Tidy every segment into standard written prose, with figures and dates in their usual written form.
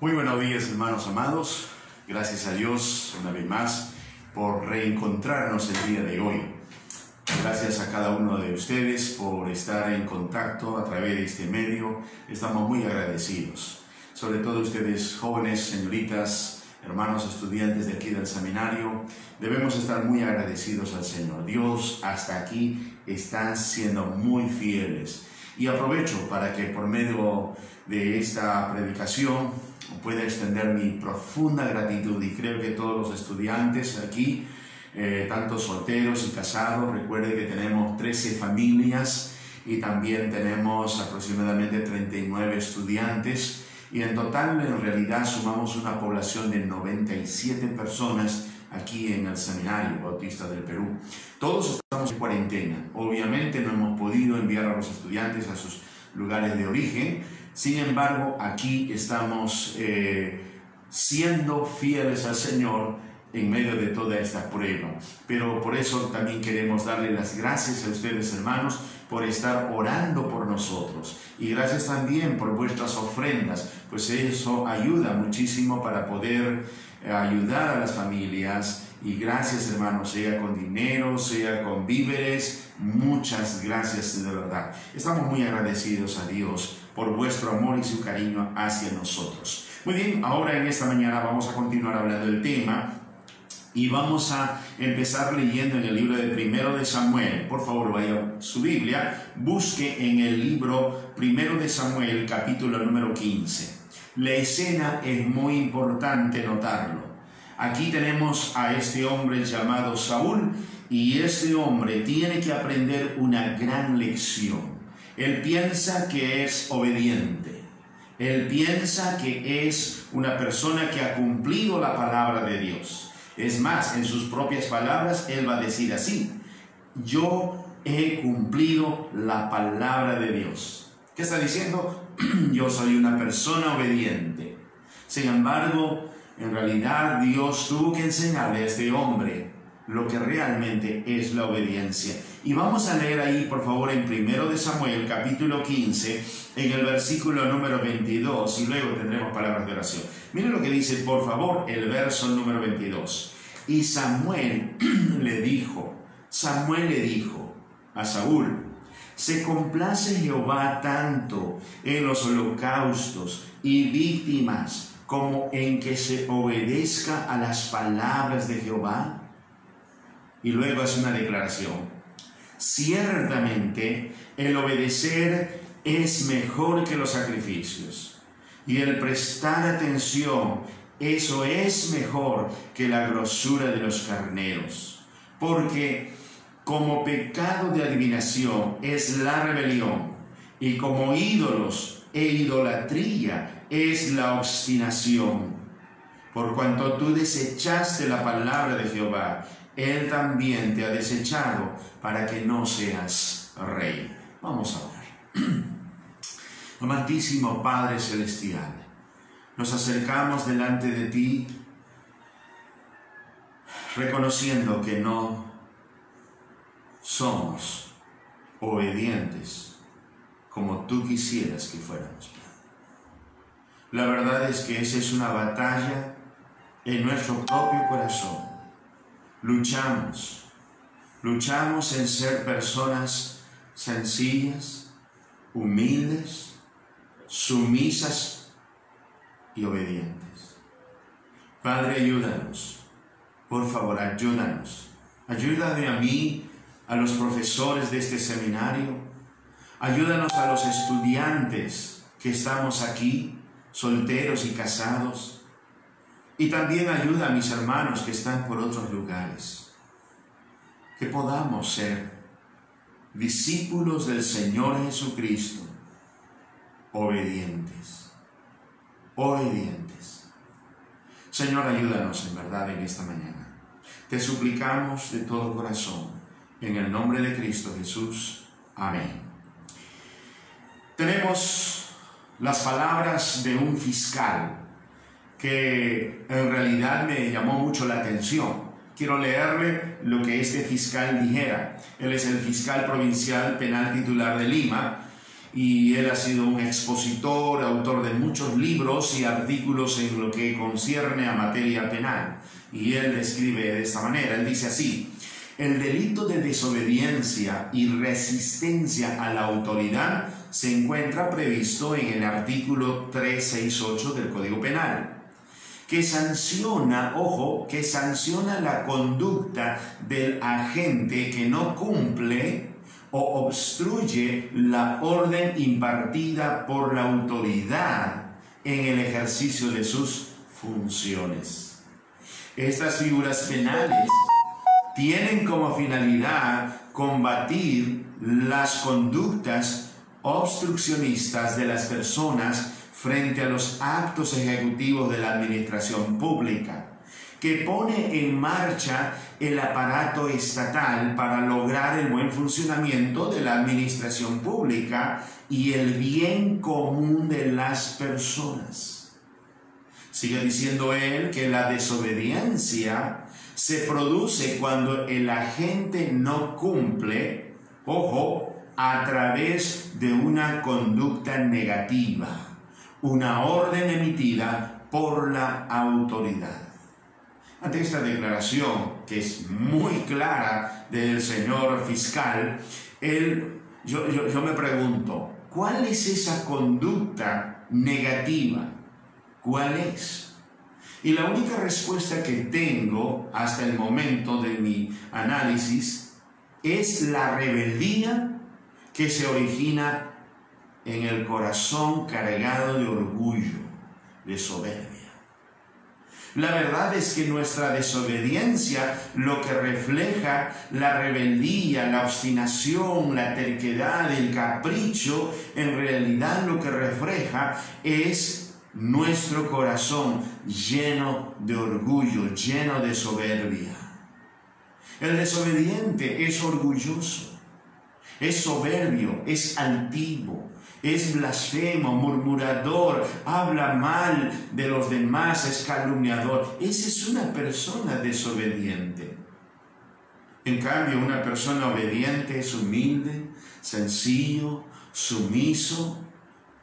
Muy buenos días, hermanos amados. Gracias a Dios una vez más por reencontrarnos el día de hoy. Gracias a cada uno de ustedes por estar en contacto a través de este medio. Estamos muy agradecidos. Sobre todo ustedes jóvenes, señoritas, hermanos estudiantes de aquí del seminario, debemos estar muy agradecidos al Señor. Dios hasta aquí está siendo muy fieles. Y aprovecho para que por medio de esta predicación pueda extender mi profunda gratitud, y creo que todos los estudiantes aquí, tanto solteros y casados, recuerden que tenemos 13 familias y también tenemos aproximadamente 39 estudiantes, y en total en realidad sumamos una población de 97 personas aquí en el Seminario Bautista del Perú. Todos estamos en cuarentena. Obviamente no hemos podido enviar a los estudiantes a sus lugares de origen. Sin embargo, aquí estamos siendo fieles al Señor en medio de toda esta prueba. Pero por eso también queremos darle las gracias a ustedes, hermanos, por estar orando por nosotros. Y gracias también por vuestras ofrendas, pues eso ayuda muchísimo para poder ayudar a las familias. Y gracias, hermanos, sea con dinero, sea con víveres. Muchas gracias de verdad. Estamos muy agradecidos a Dios por vuestro amor y su cariño hacia nosotros. Muy bien, ahora en esta mañana vamos a continuar hablando del tema y vamos a empezar leyendo en el libro de Primero de Samuel. Por favor, vaya a su Biblia, busque en el libro Primero de Samuel, capítulo número 15. La escena es muy importante notarlo. Aquí tenemos a este hombre llamado Saúl, y este hombre tiene que aprender una gran lección. Él piensa que es obediente. Él piensa que es una persona que ha cumplido la palabra de Dios. Es más, en sus propias palabras, él va a decir así: yo he cumplido la palabra de Dios. ¿Qué está diciendo? Yo soy una persona obediente. Sin embargo, en realidad Dios tuvo que enseñarle a este hombre lo que realmente es la obediencia. Y vamos a leer ahí, por favor, en 1 de Samuel, capítulo 15, en el versículo número 22, y luego tendremos palabras de oración. Miren lo que dice, por favor, el verso número 22. Y Samuel le dijo a Saúl: se complace Jehová tanto en los holocaustos y víctimas como en que se obedezca a las palabras de Jehová. Y luego hace una declaración: ciertamente el obedecer es mejor que los sacrificios, y el prestar atención, eso es mejor que la grosura de los carneros. Porque como pecado de adivinación es la rebelión, y como ídolos e idolatría es la obstinación. Por cuanto tú desechaste la palabra de Jehová, Él también te ha desechado para que no seas rey. Vamos a orar. Amantísimo Padre Celestial, nos acercamos delante de ti, reconociendo que no somos obedientes como tú quisieras que fuéramos. La verdad es que esa es una batalla en nuestro propio corazón. Luchamos en ser personas sencillas, humildes, sumisas y obedientes. Padre, ayúdanos. Por favor, ayúdanos. Ayúdame a mí, a los profesores de este seminario. Ayúdanos a los estudiantes que estamos aquí, solteros y casados. Y también ayuda a mis hermanos que están por otros lugares. Que podamos ser discípulos del Señor Jesucristo, obedientes. Señor, ayúdanos en verdad en esta mañana. Te suplicamos de todo corazón, en el nombre de Cristo Jesús. Amén. Tenemos las palabras de un fiscal que en realidad me llamó mucho la atención. Quiero leerle lo que este fiscal dijera. Él es el fiscal provincial penal titular de Lima, y él ha sido un expositor, autor de muchos libros y artículos en lo que concierne a materia penal. Y él escribe de esta manera, él dice así: el delito de desobediencia y resistencia a la autoridad se encuentra previsto en el artículo 368 del Código Penal, que sanciona, ojo, que sanciona la conducta del agente que no cumple o obstruye la orden impartida por la autoridad en el ejercicio de sus funciones. Estas figuras penales tienen como finalidad combatir las conductas obstruccionistas de las personas frente a los actos ejecutivos de la administración pública, que pone en marcha el aparato estatal para lograr el buen funcionamiento de la administración pública y el bien común de las personas. Sigue diciendo él que la desobediencia se produce cuando el agente no cumple, ojo, a través de una conducta negativa, una orden emitida por la autoridad. Ante esta declaración, que es muy clara del señor fiscal, yo me pregunto, ¿cuál es esa conducta negativa? ¿Cuál es? Y la única respuesta que tengo hasta el momento de mi análisis es la rebeldía que se origina en el corazón cargado de orgullo, de soberbia. La verdad es que nuestra desobediencia, lo que refleja la rebeldía, la obstinación, la terquedad, el capricho, en realidad lo que refleja es nuestro corazón lleno de orgullo, lleno de soberbia. El desobediente es orgulloso, es soberbio, es altivo, es blasfemo, murmurador, habla mal de los demás, es calumniador. Esa es una persona desobediente. En cambio, una persona obediente es humilde, sencillo, sumiso,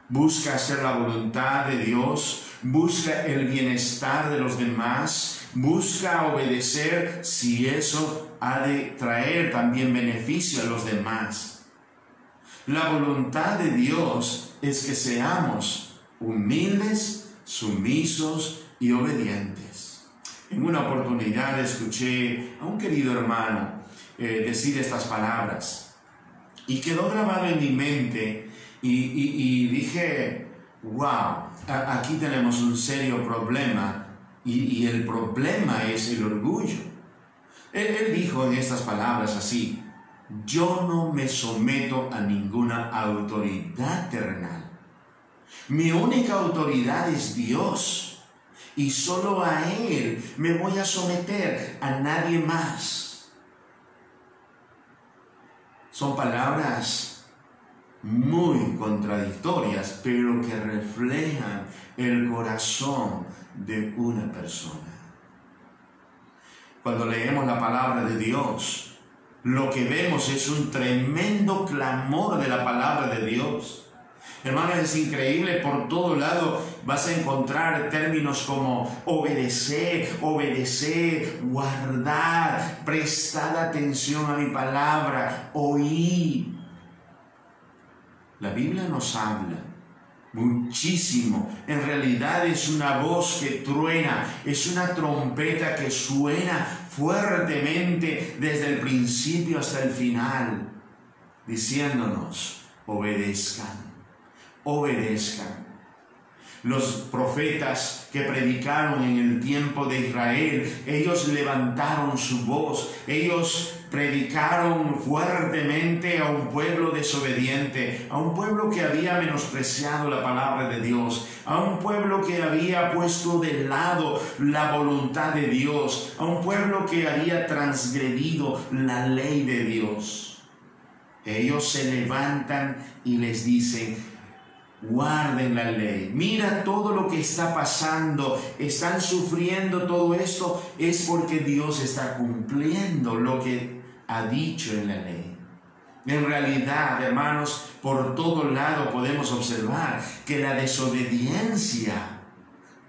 busca hacer la voluntad de Dios, busca el bienestar de los demás, busca obedecer si eso ha de traer también beneficio a los demás. La voluntad de Dios es que seamos humildes, sumisos y obedientes. En una oportunidad escuché a un querido hermano decir estas palabras y quedó grabado en mi mente y dije, wow, aquí tenemos un serio problema y el problema es el orgullo. Él dijo en estas palabras así: yo no me someto a ninguna autoridad terrenal. Mi única autoridad es Dios y solo a Él me voy a someter, a nadie más. Son palabras muy contradictorias, pero que reflejan el corazón de una persona. Cuando leemos la palabra de Dios, lo que vemos es un tremendo clamor de la palabra de Dios. Hermanos, es increíble, por todo lado vas a encontrar términos como obedecer, guardar, prestar atención a mi palabra, oír. La Biblia nos habla muchísimo. En realidad es una voz que truena, es una trompeta que suena fuertemente desde el principio hasta el final, diciéndonos: obedezcan, obedezcan. Los profetas que predicaron en el tiempo de Israel, ellos levantaron su voz, ellos predicaron fuertemente a un pueblo desobediente, a un pueblo que había menospreciado la palabra de Dios, a un pueblo que había puesto de lado la voluntad de Dios, a un pueblo que había transgredido la ley de Dios. Ellos se levantan y les dicen: guarden la ley. Mira todo lo que está pasando. Están sufriendo todo esto. Es porque Dios está cumpliendo lo que ha dicho en la ley. En realidad, hermanos, por todo lado podemos observar que la desobediencia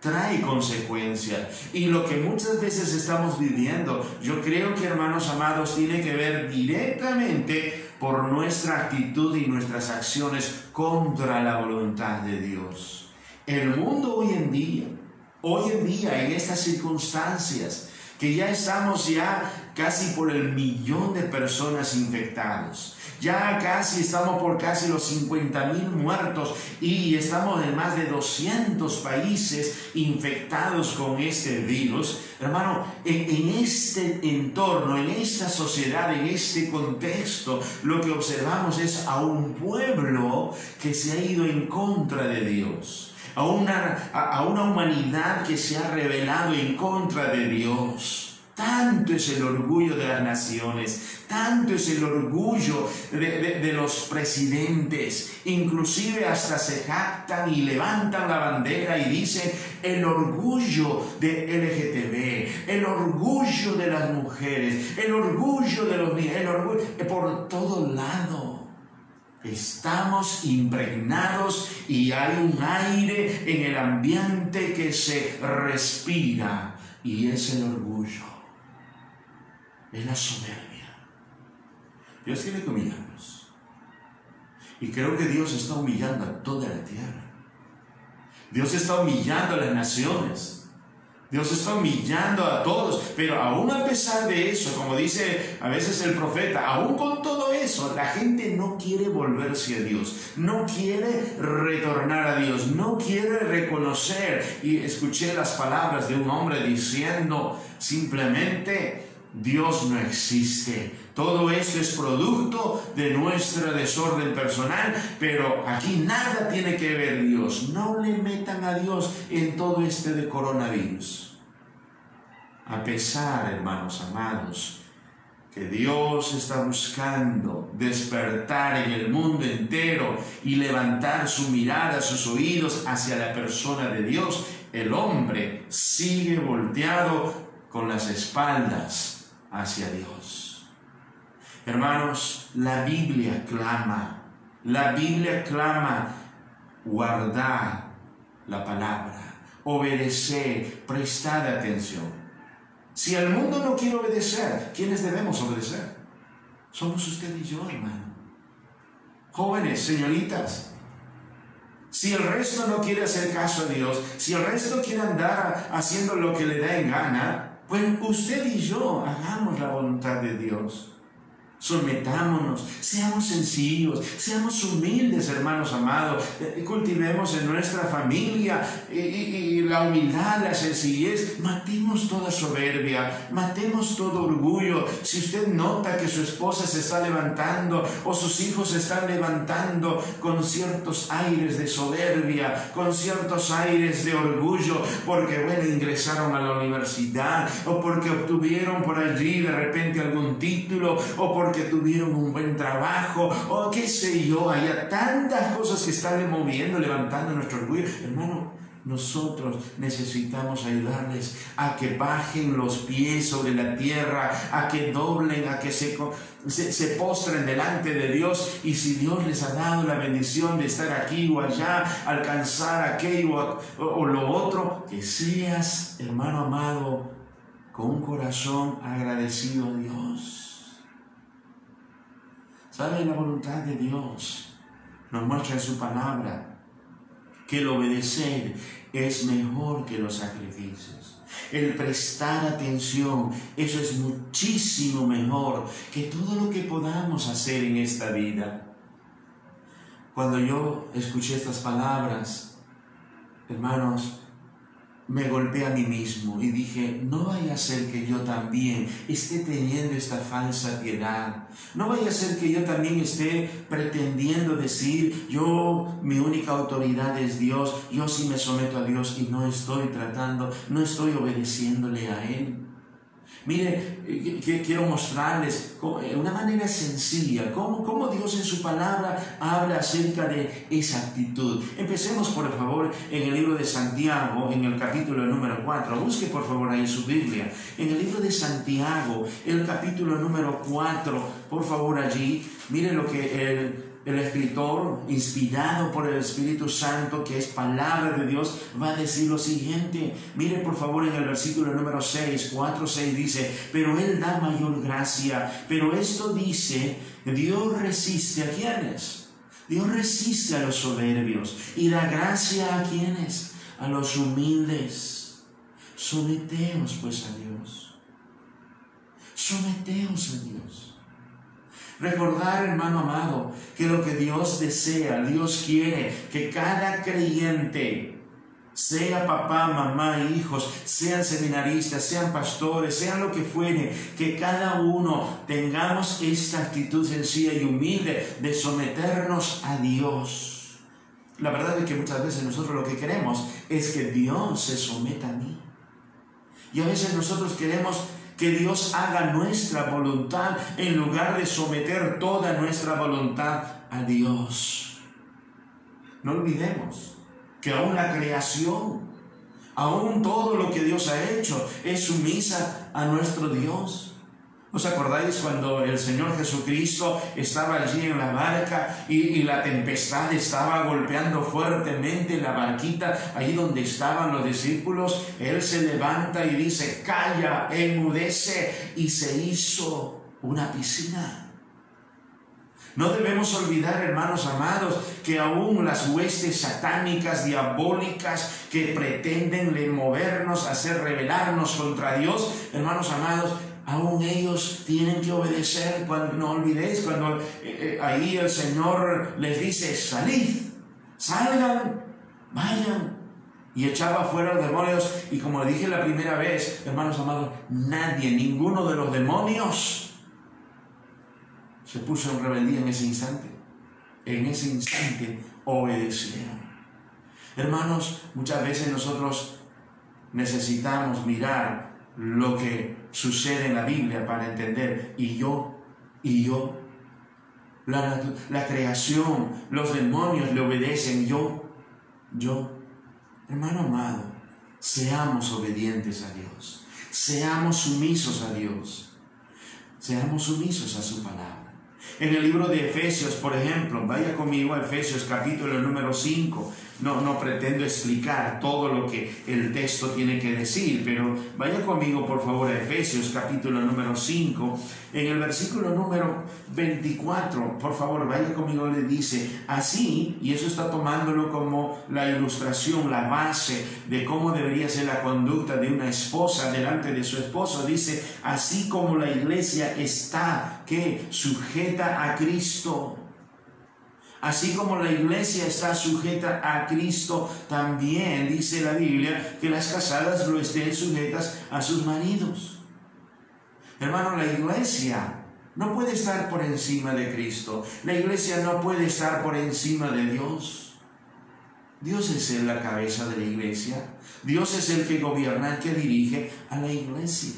trae consecuencias. Y lo que muchas veces estamos viviendo, yo creo que, hermanos amados, tiene que ver directamente por nuestra actitud y nuestras acciones contra la voluntad de Dios. El mundo hoy en día, en estas circunstancias, que ya estamos casi por el 1.000.000 de personas infectados. Ya estamos por casi los 50.000 muertos y estamos en más de 200 países infectados con este virus. Hermano, en este entorno, en esta sociedad, en este contexto, lo que observamos es a un pueblo que se ha ido en contra de Dios. A una humanidad que se ha rebelado en contra de Dios. Tanto es el orgullo de las naciones, tanto es el orgullo de los presidentes, inclusive hasta se jactan y levantan la bandera y dicen el orgullo de LGTB, el orgullo de las mujeres, el orgullo de los niños, el orgullo por todo lado. Estamos impregnados y hay un aire en el ambiente que se respira y es el orgullo, es la soberbia. Dios tiene que humillarnos y creo que Dios está humillando a toda la tierra. Dios está humillando a las naciones. Dios está humillando a todos, pero aún a pesar de eso, como dice a veces el profeta, aún con todo eso, la gente no quiere volverse a Dios, no quiere retornar a Dios, no quiere reconocer. Y escuché las palabras de un hombre diciendo simplemente, Dios no existe. Todo esto es producto de nuestro desorden personal, pero aquí nada tiene que ver Dios. No le metan a Dios en todo este de coronavirus. A pesar, hermanos amados, que Dios está buscando despertar en el mundo entero y levantar su mirada, sus oídos hacia la persona de Dios, el hombre sigue volteado con las espaldas hacia Dios. Hermanos, la Biblia clama, guardad la palabra, obedecer, prestad atención. Si el mundo no quiere obedecer, ¿quiénes debemos obedecer? Somos usted y yo, hermano. Jóvenes, señoritas, si el resto no quiere hacer caso a Dios, si el resto quiere andar haciendo lo que le da en gana, pues usted y yo hagamos la voluntad de Dios. Sometámonos, seamos sencillos, seamos humildes, hermanos amados, cultivemos en nuestra familia y la humildad, la sencillez, matemos toda soberbia, matemos todo orgullo. Si usted nota que su esposa se está levantando o sus hijos se están levantando con ciertos aires de soberbia, con ciertos aires de orgullo, porque ingresaron a la universidad o porque obtuvieron por allí de repente algún título o porque tuvieron un buen trabajo o qué sé yo, hay tantas cosas que están moviendo, levantando nuestro orgullo. Hermano, nosotros necesitamos ayudarles a que bajen los pies sobre la tierra, a que doblen, a que se postren delante de Dios, y si Dios les ha dado la bendición de estar aquí o allá, alcanzar aquello o lo otro, que seas, hermano amado, con un corazón agradecido a Dios. ¿Sabe? La voluntad de Dios nos muestra en su palabra que el obedecer es mejor que los sacrificios. El prestar atención, eso es muchísimo mejor que todo lo que podamos hacer en esta vida. Cuando yo escuché estas palabras, hermanos, me golpeé a mí mismo y dije, no vaya a ser que yo también esté teniendo esta falsa piedad. No vaya a ser que yo también esté pretendiendo decir, mi única autoridad es Dios, yo sí me someto a Dios y no estoy obedeciéndole a Él. Mire, quiero mostrarles una manera sencilla cómo Dios en su palabra habla acerca de esa actitud. Empecemos, por favor, en el libro de Santiago, en el capítulo número 4. Busque, por favor, ahí su Biblia. En el libro de Santiago, el capítulo número 4, por favor, allí, mire lo que el escritor, inspirado por el Espíritu Santo, que es palabra de Dios, va a decir lo siguiente. Mire por favor en el versículo número 6, 4:6 dice: pero Él da mayor gracia. Pero esto dice, Dios resiste ¿a quiénes? Dios resiste a los soberbios y da gracia ¿a quiénes? A los humildes. Someteos pues a Dios. Someteos a Dios. Recordar, hermano amado, que lo que Dios desea, Dios quiere que cada creyente, sea papá, mamá, hijos, sean seminaristas, sean pastores, sean lo que fuere, que cada uno tengamos esta actitud sencilla y humilde de someternos a Dios. La verdad es que muchas veces nosotros lo que queremos es que Dios se someta a mí. Y a veces nosotros queremos que Dios haga nuestra voluntad en lugar de someter toda nuestra voluntad a Dios. No olvidemos que aún la creación, aún todo lo que Dios ha hecho es sumisa a nuestro Dios. ¿Os acordáis cuando el Señor Jesucristo estaba allí en la barca y la tempestad estaba golpeando fuertemente la barquita, allí donde estaban los discípulos? Él se levanta y dice: calla, enmudece, y se hizo una piscina. No debemos olvidar, hermanos amados, que aún las huestes satánicas, diabólicas, que pretenden movernos, hacer rebelarnos contra Dios, hermanos amados, aún ellos tienen que obedecer. No olvidéis cuando ahí el Señor les dice: salid, salgan, vayan, y echaba fuera los demonios. Y como le dije la primera vez, hermanos amados, ninguno de los demonios se puso en rebeldía en ese instante. En ese instante obedecieron. Hermanos, muchas veces nosotros necesitamos mirar lo que sucede en la Biblia para entender. La creación, los demonios le obedecen. Hermano amado, seamos obedientes a Dios, seamos sumisos a Dios, seamos sumisos a su palabra. En el libro de Efesios, por ejemplo, vaya conmigo a Efesios capítulo número 5. No pretendo explicar todo lo que el texto tiene que decir, pero vaya conmigo por favor a Efesios capítulo número 5, en el versículo número 24, por favor vaya conmigo. Le dice así, y eso está tomándolo como la ilustración, la base de cómo debería ser la conducta de una esposa delante de su esposo. Dice: así como la iglesia está, ¿qué? Sujeta a Cristo. Así como la iglesia está sujeta a Cristo, también dice la Biblia que las casadas lo estén sujetas a sus maridos. Hermano, la iglesia no puede estar por encima de Cristo. La iglesia no puede estar por encima de Dios. Dios es la cabeza de la iglesia. Dios es el que gobierna, el que dirige a la iglesia.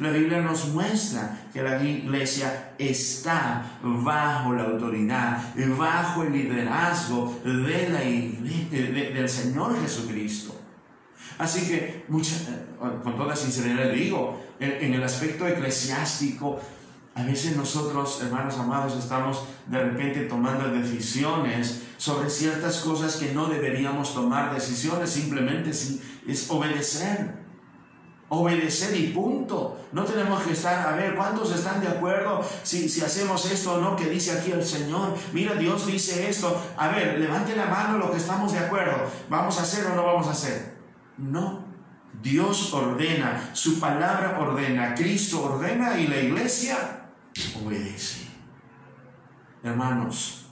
La Biblia nos muestra que la iglesia está bajo la autoridad, bajo el liderazgo del Señor Jesucristo. Así que, con toda sinceridad le digo, en el aspecto eclesiástico, a veces nosotros, hermanos amados, estamos de repente tomando decisiones sobre ciertas cosas que no deberíamos tomar decisiones. Simplemente es obedecer. Obedecer y punto. No tenemos que estar a ver cuántos están de acuerdo si hacemos esto o no, que dice aquí el Señor. Mira, Dios dice esto. A ver, levante la mano los que estamos de acuerdo. ¿Vamos a hacer o no vamos a hacer? No. Dios ordena, su palabra ordena, Cristo ordena y la iglesia obedece. Hermanos,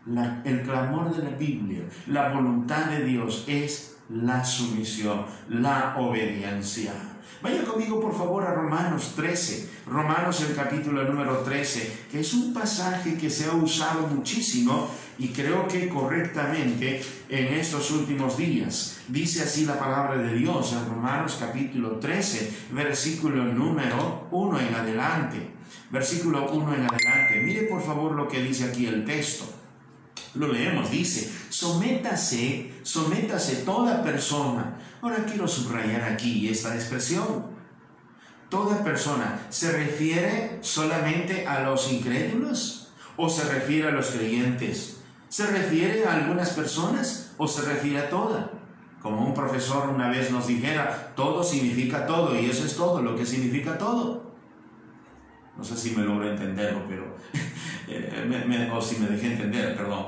el clamor de la Biblia, la voluntad de Dios es la sumisión, la obediencia. Vaya conmigo por favor a Romanos 13, Romanos el capítulo número 13, que es un pasaje que se ha usado muchísimo y creo que correctamente en estos últimos días. Dice así la palabra de Dios en Romanos capítulo 13, versículo número 1 en adelante. Versículo 1 en adelante. Mire por favor lo que dice aquí el texto. Lo leemos, dice, sométase toda persona. Ahora quiero subrayar aquí esta expresión. Toda persona, ¿se refiere solamente a los incrédulos o se refiere a los creyentes? ¿Se refiere a algunas personas o se refiere a todas? Como un profesor una vez nos dijera, todo significa todo y eso es todo lo que significa todo. No sé si me logro entenderlo, pero o si me dejé entender, perdón.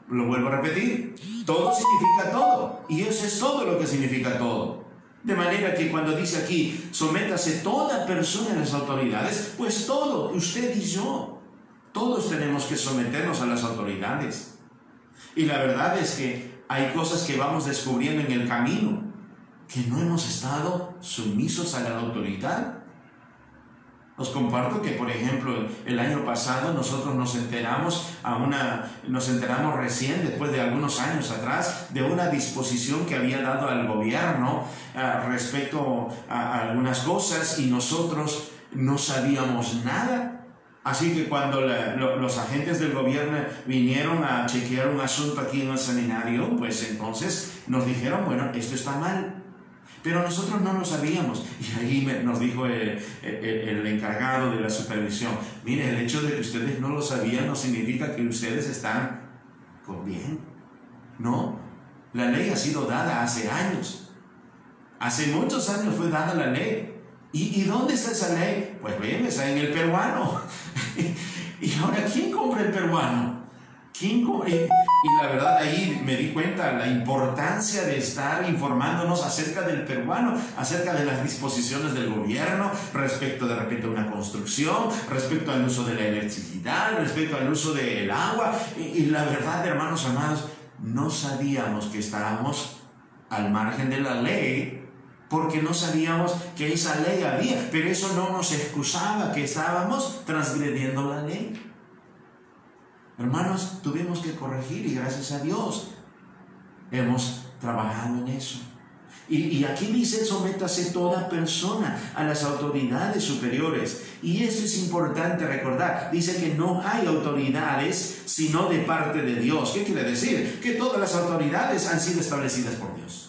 Lo vuelvo a repetir. Todo significa todo. Y eso es todo lo que significa todo. De manera que cuando dice aquí, sométase toda persona a las autoridades, pues todo, usted y yo, todos tenemos que someternos a las autoridades. Y la verdad es que hay cosas que vamos descubriendo en el camino, que no hemos estado sumisos a la autoridad. Os comparto que, por ejemplo, el año pasado nosotros nos enteramos recién, después de algunos años atrás, de una disposición que había dado al gobierno respecto a algunas cosas y nosotros no sabíamos nada. Así que cuando los agentes del gobierno vinieron a chequear un asunto aquí en el seminario, pues entonces nos dijeron, bueno, esto está mal. Pero nosotros no lo sabíamos. Y ahí nos dijo el encargado de la supervisión, mire, el hecho de que ustedes no lo sabían no significa que ustedes están con bien. No, la ley ha sido dada hace años. Hace muchos años fue dada la ley. ¿Y dónde está esa ley? Pues bien, está en el peruano. Y ahora, ¿quién compra el peruano? ¿Quién compra? Y la verdad ahí me di cuenta la importancia de estar informándonos acerca del peruano, acerca de las disposiciones del gobierno, respecto de repente a una construcción, respecto al uso de la electricidad, respecto al uso del agua. Y la verdad, hermanos amados, no sabíamos que estábamos al margen de la ley, porque no sabíamos que esa ley había, pero eso no nos excusaba que estábamos transgrediendo la ley. Hermanos, tuvimos que corregir y gracias a Dios hemos trabajado en eso. Y aquí dice, sométase toda persona a las autoridades superiores. Y esto es importante recordar. Dice que no hay autoridades sino de parte de Dios. ¿Qué quiere decir? Que todas las autoridades han sido establecidas por Dios.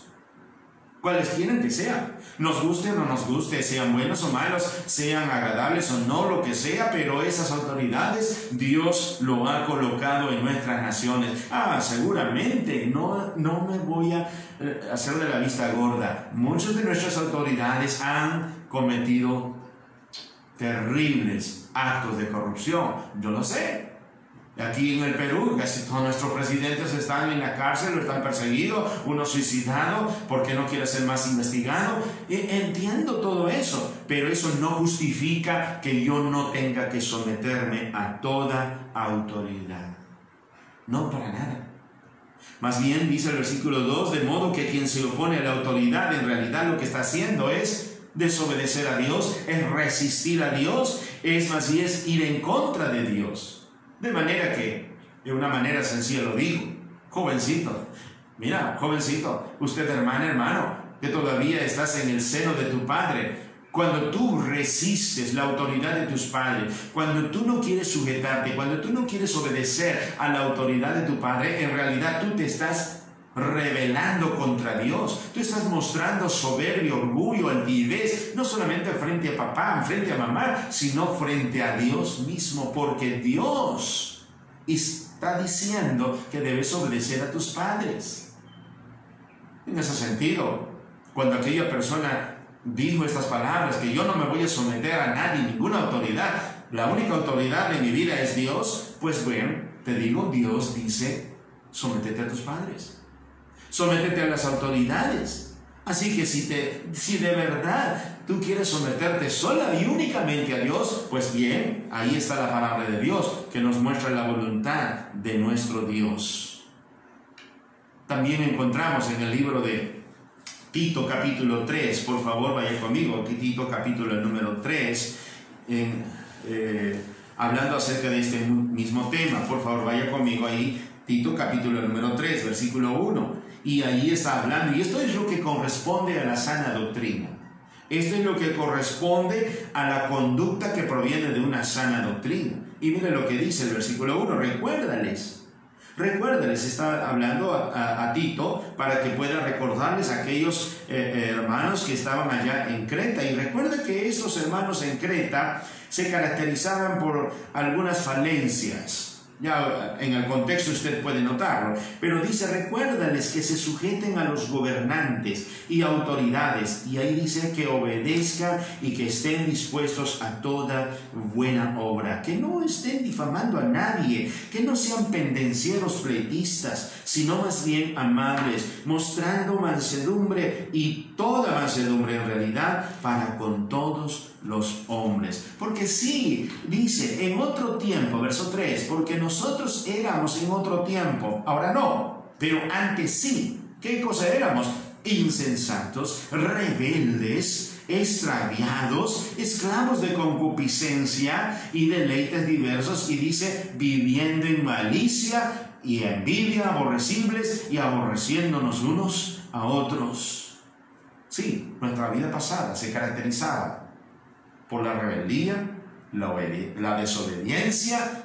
Cuales quieren que sean, nos guste o no nos guste, sean buenos o malos, sean agradables o no, lo que sea, pero esas autoridades Dios lo ha colocado en nuestras naciones. Seguramente, no me voy a hacer de la vista gorda. Muchas de nuestras autoridades han cometido terribles actos de corrupción, yo lo sé. Aquí en el Perú, casi todos nuestros presidentes están en la cárcel o están perseguidos, uno suicidado porque no quiere ser más investigado. Entiendo todo eso, pero eso no justifica que yo no tenga que someterme a toda autoridad. No, para nada. Más bien, dice el versículo 2, de modo que quien se opone a la autoridad, en realidad lo que está haciendo es desobedecer a Dios, es resistir a Dios, es más bien ir en contra de Dios. De manera que, de una manera sencilla lo digo, jovencito, mira, jovencito, usted hermano, que todavía estás en el seno de tu padre, cuando tú resistes la autoridad de tus padres, cuando tú no quieres sujetarte, cuando tú no quieres obedecer a la autoridad de tu padre, en realidad tú te estás rebelando contra Dios. Tú estás mostrando soberbia, orgullo, altivez, no solamente frente a papá, frente a mamá, sino frente a Dios mismo, porque Dios está diciendo que debes obedecer a tus padres. En ese sentido, cuando aquella persona dijo estas palabras, que yo no me voy a someter a nadie, ninguna autoridad, la única autoridad en mi vida es Dios, pues bueno, te digo, Dios dice, sométete a tus padres. Sométete a las autoridades. Así que si de verdad tú quieres someterte sola y únicamente a Dios, pues bien, ahí está la palabra de Dios que nos muestra la voluntad de nuestro Dios. También encontramos en el libro de Tito capítulo 3, por favor vaya conmigo, Tito capítulo número 3, hablando acerca de este mismo tema, por favor vaya conmigo ahí, Tito capítulo número 3, versículo 1. Y ahí está hablando, y esto es lo que corresponde a la sana doctrina. Esto es lo que corresponde a la conducta que proviene de una sana doctrina. Y mire lo que dice el versículo 1, recuérdales, está hablando a Tito para que pueda recordarles a aquellos hermanos que estaban allá en Creta. Y recuerda que estos hermanos en Creta se caracterizaban por algunas falencias. Ya en el contexto usted puede notarlo, pero dice, recuérdales que se sujeten a los gobernantes y autoridades, y ahí dice que obedezcan y que estén dispuestos a toda buena obra, que no estén difamando a nadie, que no sean pendencieros pleitistas, sino más bien amables, mostrando mansedumbre y toda mansedumbre en realidad para con todos los hombres. Porque sí, dice, en otro tiempo, verso 3, porque nosotros éramos en otro tiempo, ahora no, pero antes sí. ¿Qué cosa éramos? Insensatos, rebeldes, extraviados, esclavos de concupiscencia y deleites diversos, y dice, viviendo en malicia y envidia, aborrecibles y aborreciéndonos unos a otros. Sí, nuestra vida pasada se caracterizaba por la rebeldía, la desobediencia,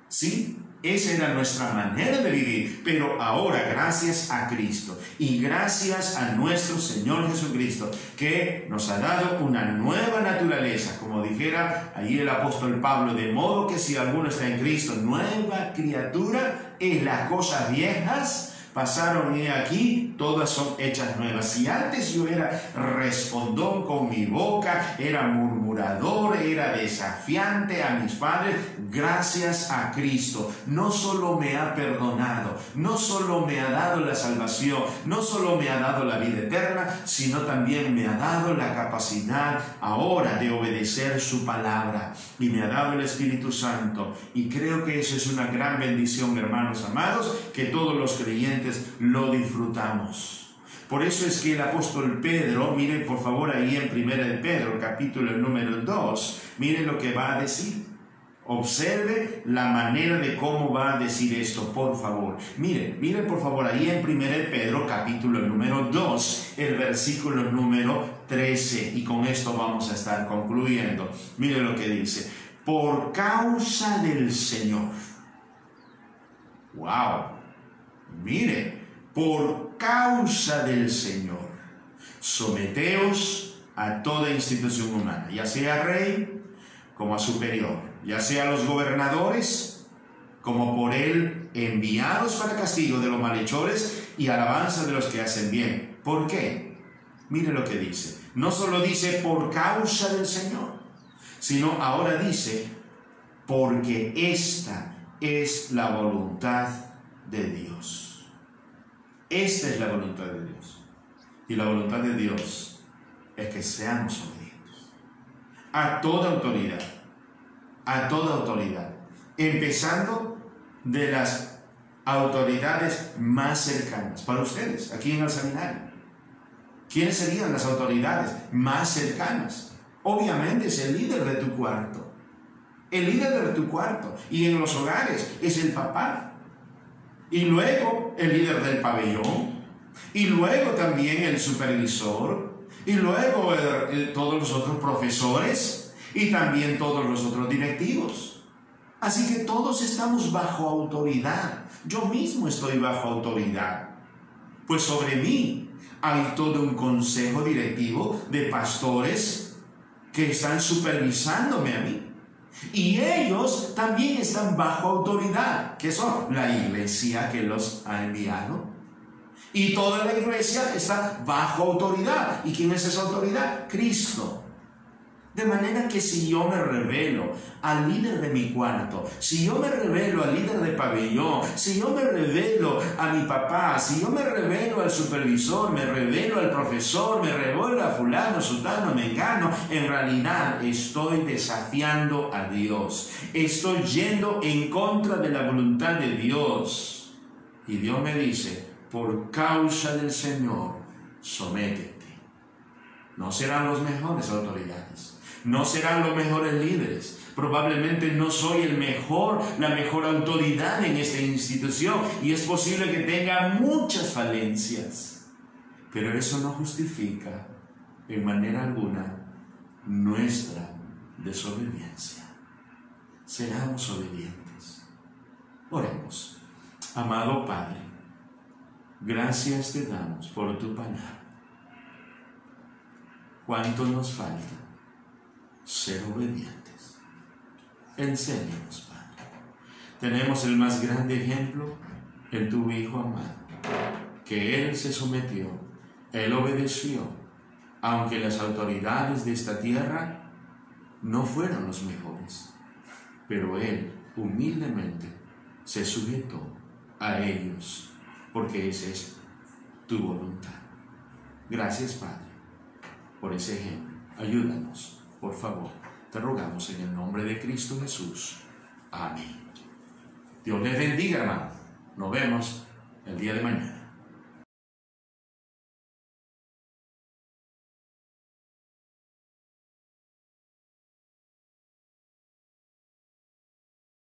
sí, esa era nuestra manera de vivir, pero ahora gracias a Cristo y gracias a nuestro Señor Jesucristo, que nos ha dado una nueva naturaleza, como dijera allí el apóstol Pablo, de modo que si alguno está en Cristo, nueva criatura, en las cosas viejas pasaron y aquí todas son hechas nuevas. Si antes yo era respondón con mi boca, era murmurador, era desafiante a mis padres, gracias a Cristo no solo me ha perdonado, no solo me ha dado la salvación, no solo me ha dado la vida eterna, sino también me ha dado la capacidad ahora de obedecer su palabra, y me ha dado el Espíritu Santo, y creo que eso es una gran bendición, hermanos amados, que todos los creyentes lo disfrutamos. Por eso es que el apóstol Pedro, mire por favor ahí en 1 de Pedro, capítulo número 2, mire lo que va a decir. Observe la manera de cómo va a decir esto, por favor. Mire por favor ahí en 1 de Pedro, capítulo número 2, el versículo número 13, y con esto vamos a estar concluyendo. Mire lo que dice: por causa del Señor. ¡Wow! Mire, por causa del Señor, someteos a toda institución humana, ya sea rey como a superior, ya sea a los gobernadores como por él enviados para castigo de los malhechores y alabanza de los que hacen bien. ¿Por qué? Mire lo que dice. No solo dice por causa del Señor, sino ahora dice porque esta es la voluntad de Dios. Esta es la voluntad de Dios. Y la voluntad de Dios es que seamos obedientes a toda autoridad. A toda autoridad. Empezando de las autoridades más cercanas. Para ustedes, aquí en el seminario, ¿quiénes serían las autoridades más cercanas? Obviamente es el líder de tu cuarto. El líder de tu cuarto. Y en los hogares es el papá. Y luego el líder del pabellón, y luego también el supervisor, y luego todos los otros profesores, y también todos los otros directivos. Así que todos estamos bajo autoridad. Yo mismo estoy bajo autoridad. Pues sobre mí hay todo un consejo directivo de pastores que están supervisándome a mí. Y ellos también están bajo autoridad, que son la iglesia que los ha enviado. Y toda la iglesia está bajo autoridad. ¿Y quién es esa autoridad? Cristo. De manera que si yo me revelo al líder de mi cuarto, si yo me revelo al líder de pabellón, si yo me revelo a mi papá, si yo me revelo al supervisor, me revelo al profesor, me revelo a fulano, sutano, mengano, en realidad estoy desafiando a Dios. Estoy yendo en contra de la voluntad de Dios. Y Dios me dice, por causa del Señor, sométete. No serán los mejores autoridades. No serán los mejores líderes. Probablemente no soy la mejor autoridad en esta institución y es posible que tenga muchas falencias. Pero eso no justifica en manera alguna nuestra desobediencia. Seamos obedientes. Oremos. Amado Padre, gracias te damos por tu palabra. ¿Cuánto nos falta ser obedientes? Enséñanos, Padre. Tenemos el más grande ejemplo en tu Hijo amado, que Él se sometió, Él obedeció, aunque las autoridades de esta tierra no fueron los mejores, pero Él humildemente se sujetó a ellos, porque esa es tu voluntad. Gracias, Padre, por ese ejemplo. Ayúdanos, por favor. Te rogamos en el nombre de Cristo Jesús. Amén. Dios les bendiga, hermano. Nos vemos el día de mañana.